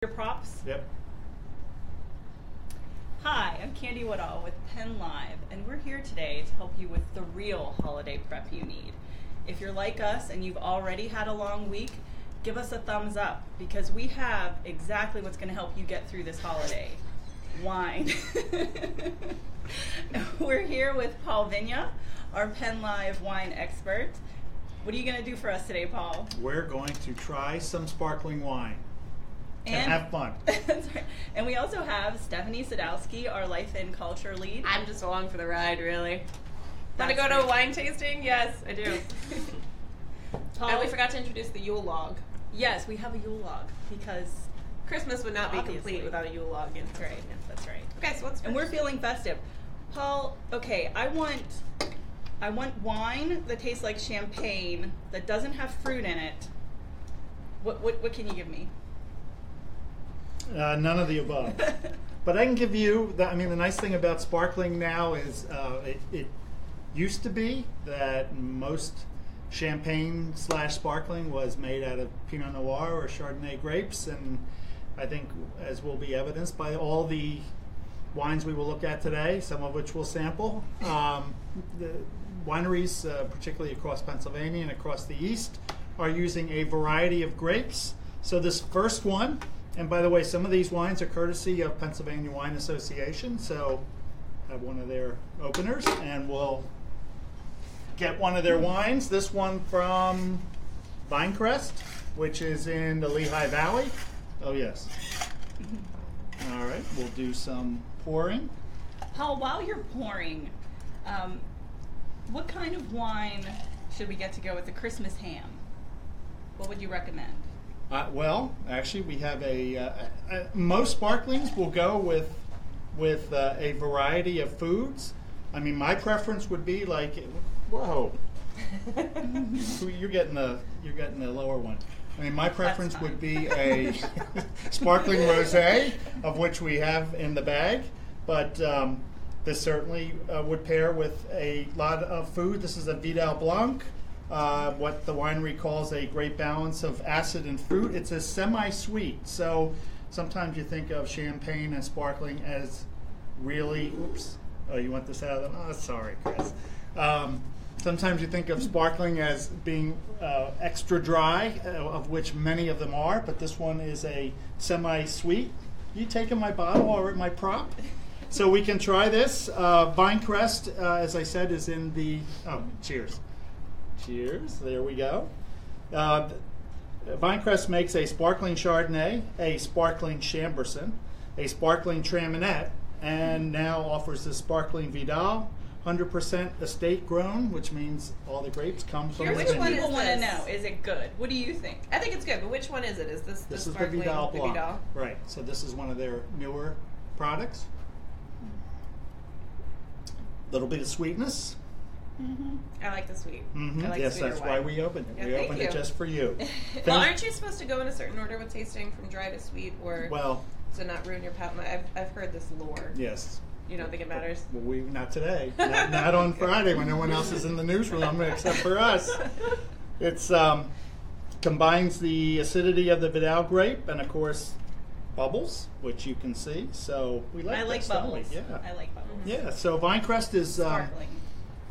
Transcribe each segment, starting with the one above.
Your props? Yep. Hi, I'm Candy Woodall with PennLive, and we're here today to help you with the real holiday prep you need. If you're like us and you've already had a long week, give us a thumbs up because we have exactly what's going to help you get through this holiday. Wine. We're here with Paul Vigna, our PennLive wine expert. What are you going to do for us today, Paul? We're going to try some sparkling wine and have fun. That's right. And we also have Stephanie Sadowski, our life and culture lead. I'm just along for the ride, really. Want to That's go to great. a wine tasting? Yes, I do. Paul, And we forgot to introduce the Yule log. yes, we have a Yule log because Christmas would not be Obviously. complete without a Yule log in. that's right. That's right. Okay, so what's And we're feeling festive. Paul, okay, I want wine that tastes like champagne that doesn't have fruit in it. What can you give me? None of the above. But I can give you, the nice thing about sparkling now is it used to be that most champagne / sparkling was made out of Pinot Noir or Chardonnay grapes, and I think, as will be evidenced by all the wines we will look at today, some of which we'll sample, the wineries, particularly across Pennsylvania and across the East, are using a variety of grapes. So this first one, and by the way, some of these wines are courtesy of Pennsylvania Wine Association, so I have one of their openers, and we'll get one of their wines. This one from Vinecrest, which is in the Lehigh Valley. Oh, yes. All right, we'll do some pouring. Paul, while you're pouring, what kind of wine should we get to go with the Christmas ham? What would you recommend? Well, actually, we have most sparklings will go with a variety of foods. I mean, my preference would be like, whoa, you're getting the lower one. I mean, my preference would be a sparkling rosé, of which we have in the bag, but this certainly would pair with a lot of food. This is a Vidal Blanc. What the winery calls a great balance of acid and fruit. It's a semi-sweet, so sometimes you think of champagne and sparkling as really, oops, oh, you want this out of the, oh, sorry, Chris. Sometimes you think of sparkling as being extra dry, of which many of them are, but this one is a semi-sweet. You taking my bottle or my prop? So we can try this. Vinecrest, as I said, is in the, oh, cheers. Cheers. There we go. Vinecrest makes a sparkling Chardonnay, a sparkling Chambourcin, a sparkling Traminette, and now offers the sparkling Vidal, 100% estate grown, which means all the grapes come from the Which vineyard. one is People want to this? know, is it good? What do you think? I think it's good, but which one is it? Is this the This is the sparkling Vidal Blanc. Vidal? Right. So this is one of their newer products. Little bit of sweetness. I like the sweet. I like Yes, sweeter that's wine. why we opened it. Yeah, We thank opened it you. just for you. Well, aren't you supposed to go in a certain order with tasting, from dry to sweet, or Well, to not ruin your palate? I've heard this lore. yes. You don't think it matters? Well, not today. Not on Friday when no one else is in the newsroom except for us. It's combines the acidity of the Vidal grape and, of course, bubbles, which you can see. So we like I like this, don't we? bubbles. Yeah. I like bubbles. Yeah. So Vinecrest is Sparkling.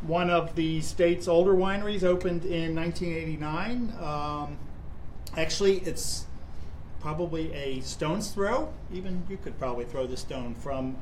one of the state's older wineries, opened in 1989. Actually, it's probably a stone's throw. Even you could probably throw the stone from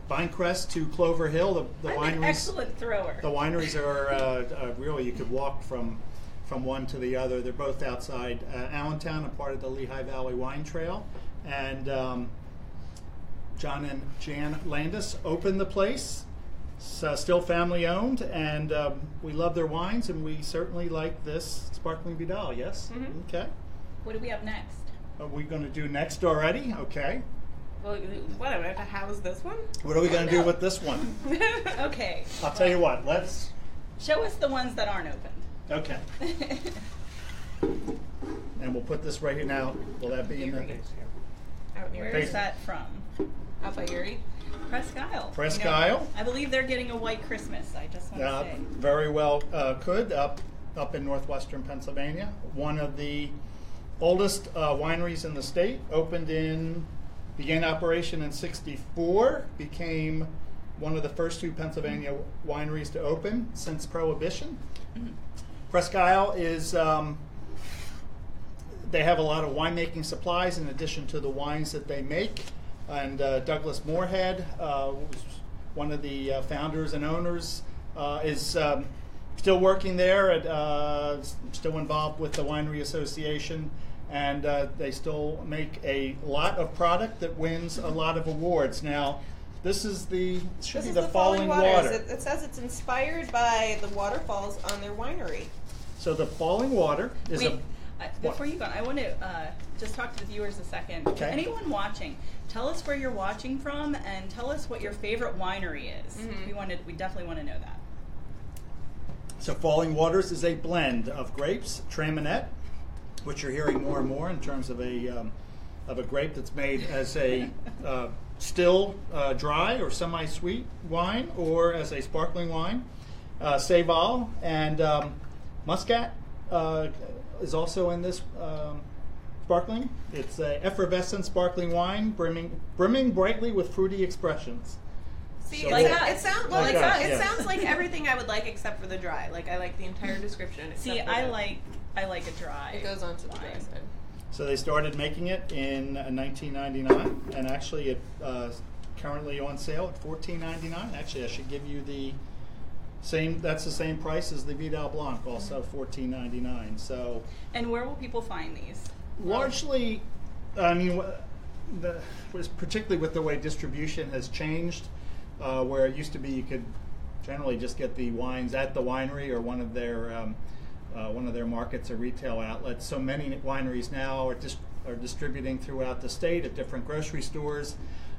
Vinecrest to Clover Hill. The I'm wineries. an excellent thrower. The wineries are really, you could walk from one to the other. They're both outside Allentown, a part of the Lehigh Valley Wine Trail. And John and Jan Landis opened the place. It's still family owned, and we love their wines, and we certainly like this sparkling Vidal, yes? Mhm. Okay. What do we have next? Are we going to do next already? Okay. Well, what? I have to house this one? What are we going to do with this one? Okay. I'll tell you what, let's... Show us the ones that aren't opened. Okay. And we'll put this right here now. Will that be in the... Out near Where is that from? Out by Erie. Presque Isle. Presque You know, Isle. I believe they're getting a white Christmas. I just want to say. Very well could, up in northwestern Pennsylvania. One of the oldest wineries in the state. Began operation in '64. Became one of the first 2 Pennsylvania wineries to open since Prohibition. Presque Isle is. They have a lot of winemaking supplies in addition to the wines that they make. And Douglas Moorhead, who's one of the founders and owners, is still working there, still involved with the Winery Association, and they still make a lot of product that wins a lot of awards. Now, this is the Falling Water. It says it's inspired by the waterfalls on their winery. So the Falling Water is before you go, I want to just talk to the viewers a second. Okay. Anyone watching, tell us where you're watching from, and tell us what your favorite winery is. We definitely want to know that. So Falling Waters is a blend of grapes, Traminette, which you're hearing more and more in terms of a grape that's made as a still dry or semi-sweet wine, or as a sparkling wine. Seyval and Muscat is also in this sparkling. It's an effervescent sparkling wine, brimming brightly with fruity expressions. See, So it sounds yeah. sounds like everything I would like except for the dry. Like I like the entire description. See, I like a dry. It goes on to the dry wine. side. So they started making it in 1999, and actually it's currently on sale at $14.99. Actually, I should give you the same. That's the same price as the Vidal Blanc, also $14.99. So, And where will people find these? largely, I mean, particularly with the way distribution has changed, where it used to be you could generally just get the wines at the winery or one of their markets or retail outlets. So many wineries now are distributing throughout the state at different grocery stores.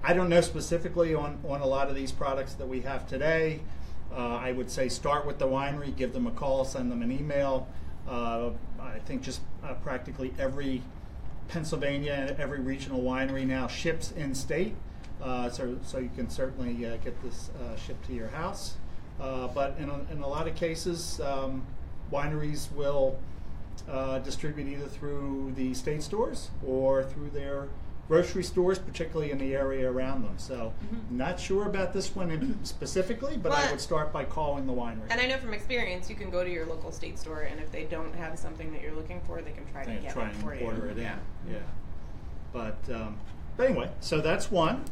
I don't know specifically on a lot of these products that we have today. I would say start with the winery, give them a call, send them an email. I think just practically every Pennsylvania and every regional winery now ships in-state, so you can certainly get this shipped to your house. But in a lot of cases, wineries will distribute either through the state stores or through their grocery stores, particularly in the area around them. So not sure about this one specifically, but I would start by calling the winery. And I know from experience, you can go to your local state store, and if they don't have something that you're looking for, they can try to get it for you. Order it in. Yeah. But anyway, so that's one.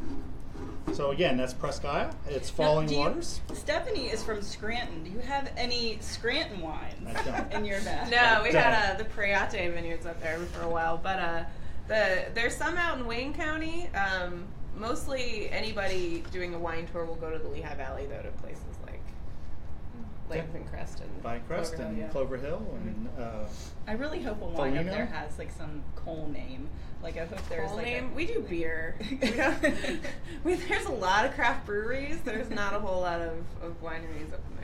So again, that's Presque Isle. It's Falling Waters. Stephanie is from Scranton. Do you have any Scranton wines I don't. in your bag? No, we had the Priate vineyards up there for a while, but there's some out in Wayne County. Mostly anybody doing a wine tour will go to the Lehigh Valley, though, to places like Pinecrest and Pinecrest and Clover Hill, and I really hope a wine up Foligno? there has like some coal name. Like I hope there's Full like name. We do beer. There's a lot of craft breweries. There's not a whole lot of wineries up in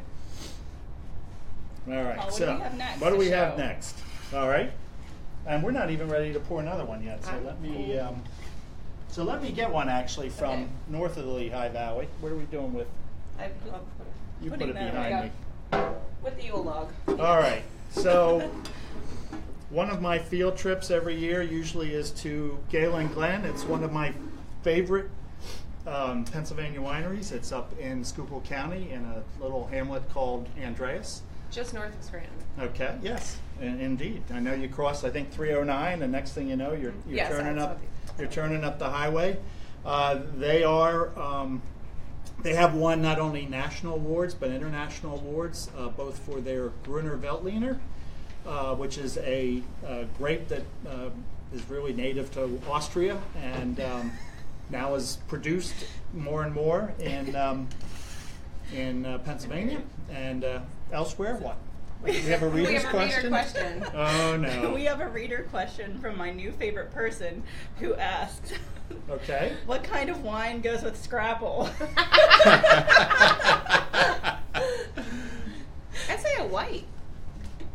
there. all right. Paul, what so do we have next what do to we have show? next? All right, and we're not even ready to pour another one yet. So I'm let me get one actually from Okay. north of the Lehigh Valley. What are we doing with? I'll You put Putting it that behind me. with the Yule log. All right. So one of my field trips every year usually is to Galen Glen. It's one of my favorite Pennsylvania wineries. It's up in Schuylkill County in a little hamlet called Andreas. Just north of Scranton. Okay. Yes, indeed. I know you cross, I think, 309, and next thing you know, you're Yes, turning that's up. what You're turning up the highway. They have won not only national awards but international awards, both for their Gruner Veltliner, which is a grape that is really native to Austria and now is produced more and more in Pennsylvania and elsewhere. What? We have a reader's question? Oh no. We have a reader question from my new favorite person who asked, Okay. what kind of wine goes with Scrapple? I'd say a white.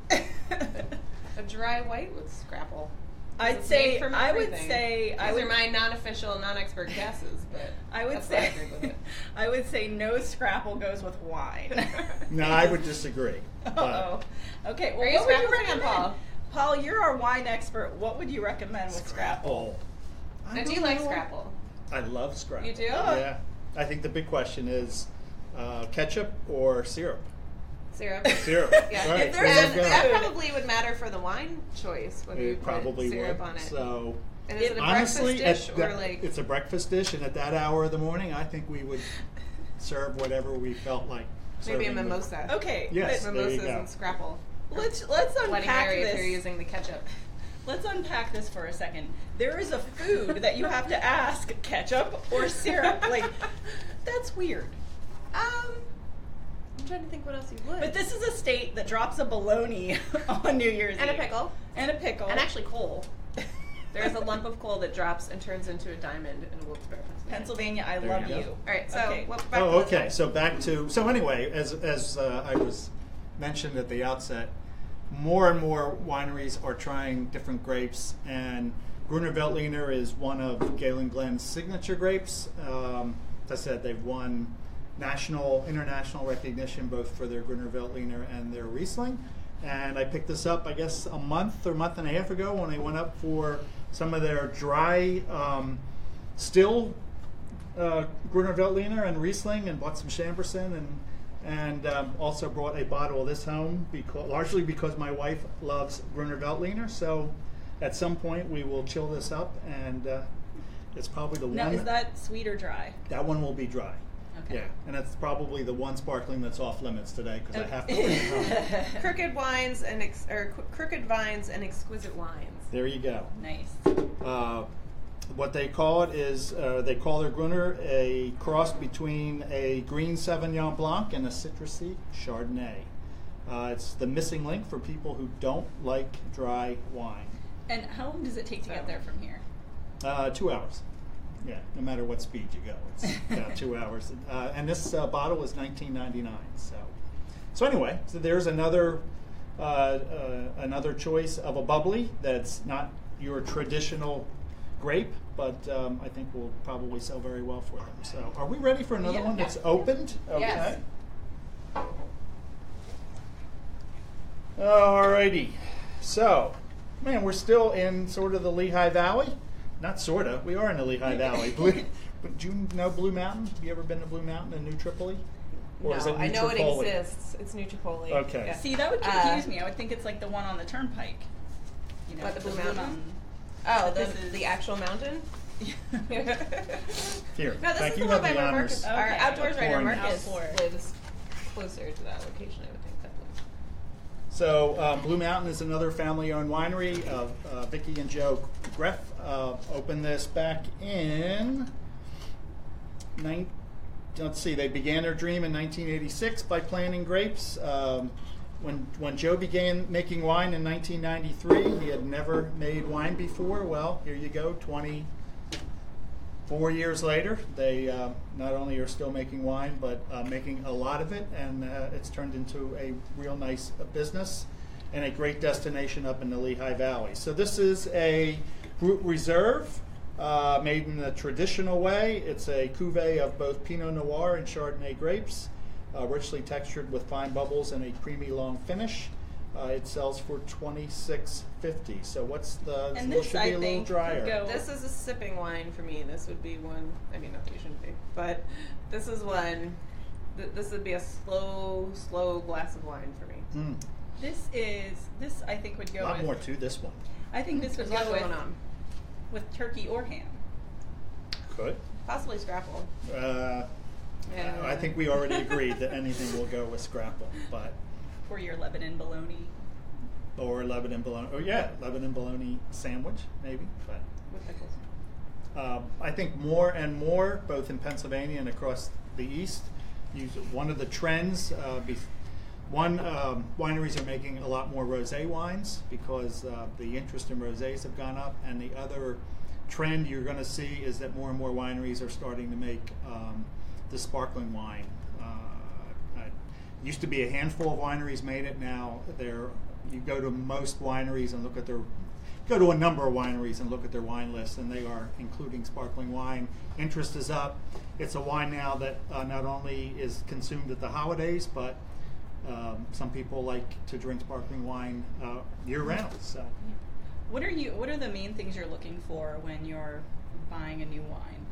A dry white with Scrapple. I'd It's say, made from I would everything. say, These are my non-official, non-expert guesses, but I would that's what I say, drink with it. I would say no Scrapple goes with wine. No, I would disagree. Oh, okay. Well, Are you what would you Scrapple fan, recommend? Paul? Paul, you're our wine expert. What would you recommend with Scrapple? Now, do you like Scrapple? I love Scrapple. You do? Yeah. I think the big question is ketchup or syrup? Syrup. Syrup. Yeah. Right. If there's There you go. that probably would matter for the wine choice, whether you It put probably syrup would. on it. So, And is it a honestly, breakfast dish or that- like? it's a breakfast dish, and at that hour of the morning, I think we would serve whatever we felt like Maybe a serving with- mimosa. Okay. Yes. there you Mimosas go. and Scrapple. Let's Bloody unpack Mary if this. you're using the ketchup. Let's unpack this for a second. There is a food that you have to ask ketchup or syrup. Like, that's weird. I'm trying to think what else you would. But this is a state that drops a bologna on New Year's and a Eve. pickle. And a pickle. And actually coal. There is a lump of coal that drops and turns into a diamond in Wilkes-Barre, Pennsylvania, I There love you you. go. All right, so Okay. back Oh, to this okay. one. So back to anyway, as I was mentioned at the outset, more and more wineries are trying different grapes, and Gruner Veltliner is one of Galen Glen's signature grapes. As I said, they've won international recognition both for their Gruner Veltliner and their Riesling. And I picked this up, I guess, a month and a half ago when I went up for some of their dry still Gruner Veltliner and Riesling, and bought some Chamberson, and also brought a bottle of this home, largely because my wife loves Gruner Veltliner. So at some point we will chill this up, and it's probably the Now, one. is that sweet or dry? That one will be dry. Okay. Yeah, and it's probably the one sparkling that's off limits today because I have to bring it home. Crooked wines and crooked vines and exquisite wines. There you go. Nice. What they call it is, they call their Gruner a cross between a green Sauvignon Blanc and a citrusy Chardonnay. It's the missing link for people who don't like dry wine. And how long does it take to get there from here? 2 hours. Yeah, no matter what speed you go, it's about 2 hours. And this bottle is $19.99. So anyway, so there's another choice of a bubbly that's not your traditional grape, but I think will probably sell very well for them. So are we ready for another one that's opened? Okay. Yes. Alrighty. So, man, we're still in sort of the Lehigh Valley. Not sort of. We are in the Lehigh Valley. But do you know Blue Mountain? Have you ever been to Blue Mountain in New Tripoli? Or is it New I know Tripoli? it exists. It's New Tripoli. Okay. Yeah. See, that would confuse me. I would think it's like the one on the turnpike. You know, What, the Blue Mountain? But Oh, this is- the actual mountain? Here. No, this Thank is you. the Have one by the where honors. Marcus, our Okay. outdoors writer Pouring. Marcus Outdoor. lives closer to that location, I would think. So Blue Mountain is another family-owned winery. Vicki and Joe Greff opened this back in. Let's see. They began their dream in 1986 by planting grapes. When Joe began making wine in 1993, he had never made wine before. Well, here you go. 24 years later, they not only are still making wine, but making a lot of it, and it's turned into a real nice business and a great destination up in the Lehigh Valley. So this is a Brut Reserve made in the traditional way. It's a cuvee of both Pinot Noir and Chardonnay grapes, richly textured with fine bubbles and a creamy long finish. It sells for $26.50. So what's the? And This this, should I be a little think, drier. would go- This is a sipping wine for me. This would be one. I mean, not that you shouldn't be, but this is one. This would be a slow glass of wine for me. This I think would A go lot with. more to this one. I think this would There's a go lot with, going on. with turkey or ham. Good. Possibly Scrapple. Yeah. I think we already agreed that anything will go with Scrapple, but For your Lebanon bologna. or Lebanon bologna. Oh yeah, Lebanon bologna sandwich maybe. But With pickles. I think more and more, both in Pennsylvania and across the East, one of the trends. Wineries are making a lot more rosé wines because the interest in rosés have gone up, and the other trend you're going to see is that more and more wineries are starting to make the sparkling wine. Used to be a handful of wineries made it. Now you go to most wineries and look at go to a number of wineries and look at their wine list, and they are including sparkling wine. Interest is up. It's a wine now that not only is consumed at the holidays, but some people like to drink sparkling wine year round. So, What are the main things you're looking for when you're buying a new wine?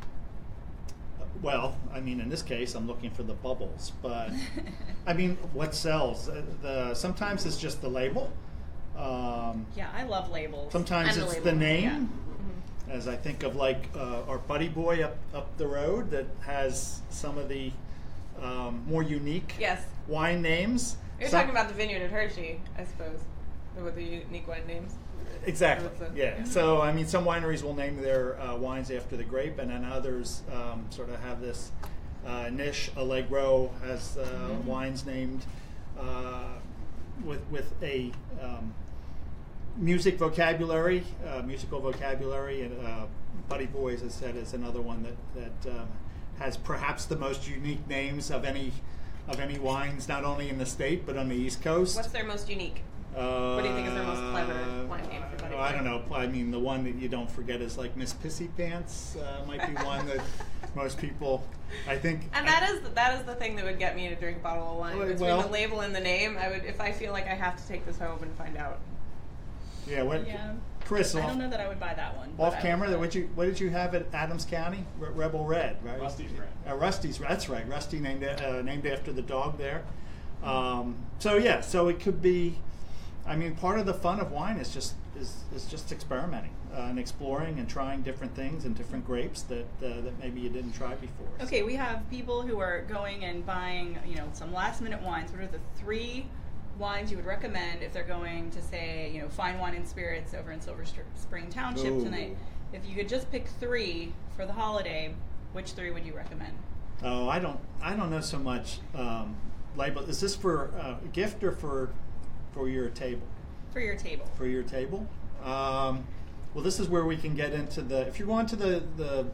Well, I mean, in this case, I'm looking for the bubbles, but I mean, what sells? Sometimes it's just the label. Yeah, I love labels. Sometimes I'm it's the the label. name. Yeah. As I think of like our buddy boy up the road that has some of the more unique Yes. wine names. You're talking about the vineyard at Hershey, I suppose, with the unique wine names. Exactly. Yeah. So I mean, some wineries will name their wines after the grape, and then others sort of have this niche. Allegro has wines named with a musical vocabulary, and Buddy Boy, as I said, is another one that has perhaps the most unique names of any wines, not only in the state but on the East Coast. What's their most unique? What do you think is their most clever wine name for Buddy Boy? I don't know. I mean, the one that you don't forget is like Miss Pissy Pants. Might be one that most people, I think. And that is the thing that would get me to drink a bottle of wine. Between the label and the name, I would, if I feel like I have to take this home and find out. Yeah. What? Yeah. Chris, I don't know that I would buy that one. but off I camera, would what did you have at Adams County? Rebel Red, right? Rusty's Red. Rusty's, that's right. Rusty named after the dog there. So it could be. I mean, part of the fun of wine is just experimenting and exploring and trying different things and different grapes that maybe you didn't try before. Okay, we have people who are going and buying, some last-minute wines. What are the 3 wines you would recommend if they're going to, say, Fine Wine and Spirits over in Silver Spring Township Ooh. tonight? If you could just pick 3 for the holiday, which 3 would you recommend? Oh, I don't know so much. Label. Is this for a gift or for your table? For your table. For your table. Well, this is where we can get into if you're going to the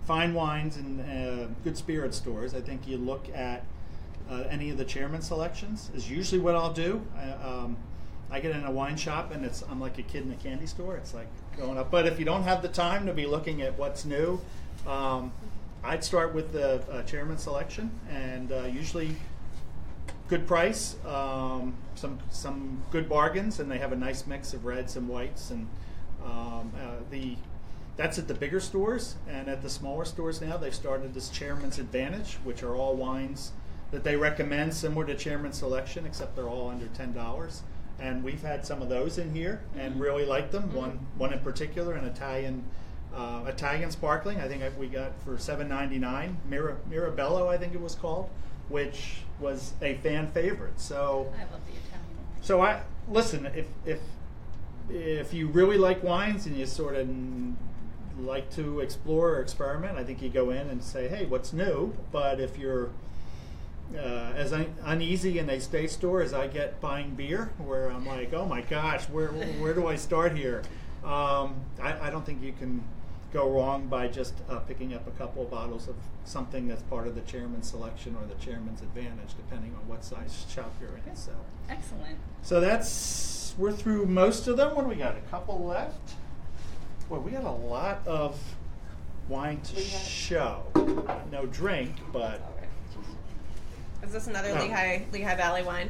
fine wines and good spirit stores, I think you look at any of the chairman selections is usually what I'll do. I get in a wine shop and I'm like a kid in a candy store. It's like going up. But if you don't have the time to be looking at what's new, I'd start with the chairman selection, and usually good price, some good bargains, and they have a nice mix of reds and whites, and that's at the bigger stores. And at the smaller stores now, they've started this Chairman's Advantage, which are all wines that they recommend similar to Chairman's Selection, except they're all under $10. And we've had some of those in here and really liked them. One in particular, an Italian sparkling. I think we got for $7.99. Mirabello, I think it was called, which was a fan favorite. So I love the Italian wine. So listen, if you really like wines and you sort of like to explore or experiment, I think you go in and say, hey, what's new? But if you're as uneasy in a state store as I get buying beer, where I'm like, oh my gosh, where do I start here? I don't think you can go wrong by just picking up a couple of bottles of something that's part of the Chairman's Selection or the Chairman's Advantage, depending on what size shop you're in. So Excellent. So we're through most of them. What do we got? A couple left. Well, we got a lot of wine to show. No drink, but Is this another No. Lehigh Valley wine?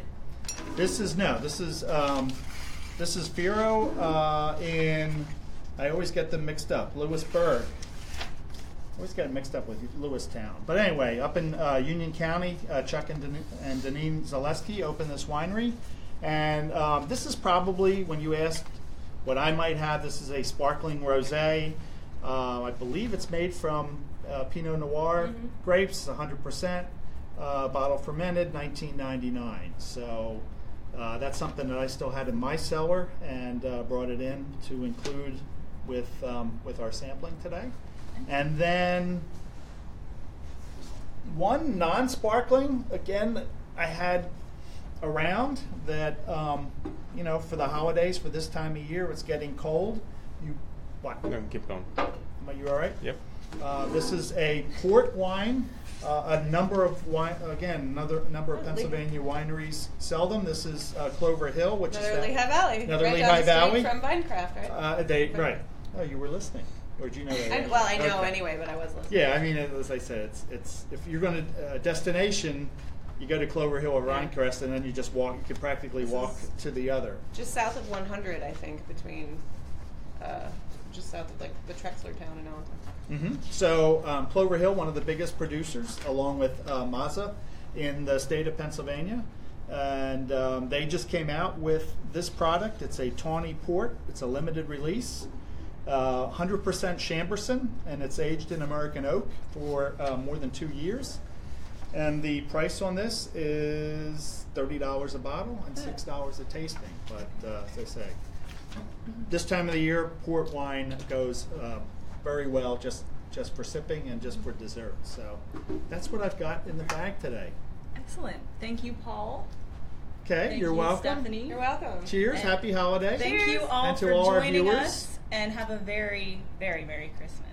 this is Firo in. I always get them mixed up. Lewisburg. Always get it mixed up with Lewistown. But anyway, up in Union County, Chuck and Deneen Zaleski opened this winery. And this is probably, when you asked what I might have, this is a sparkling rosé. I believe it's made from Pinot Noir grapes, 100%. Bottle fermented, $19.99. So that's something that I still had in my cellar and brought it in to include with our sampling today. And then one non-sparkling, again, that I had around that, for the holidays, for this time of year, it's getting cold. What? No, keep going. Are you all right? Yep. This is a port wine. A number of another number of Pennsylvania wineries sell them. This is Clover Hill, which Another is Lehigh Valley. Another right Lehigh down the Valley. street from Vinecraft, right? Right. Oh, you were listening, or did you know that? I know Okay. anyway, but I was listening. Yeah, I mean, as I said, it's if you're going to destination, you go to Clover Hill or Rhinecrest, and then you just walk. You could practically walk to the other. Just south of 100, I think, between just south of like the Trexler town in Allentown. So Clover Hill, one of the biggest producers, along with Mazza, in the state of Pennsylvania, and they just came out with this product. It's a tawny port. It's a limited release, 100% Chamberson, and it's aged in American oak for more than 2 years. And the price on this is $30 a bottle and $6 a tasting. But as I say, this time of the year, port wine goes very well just for sipping and just for dessert. So that's what I've got in the bag today. Excellent. Thank you, Paul. Okay, you're welcome. Stephanie. You're welcome. Cheers. And Happy holidays. Thank you all And to for all our joining viewers. us, and have a very, very Merry Christmas.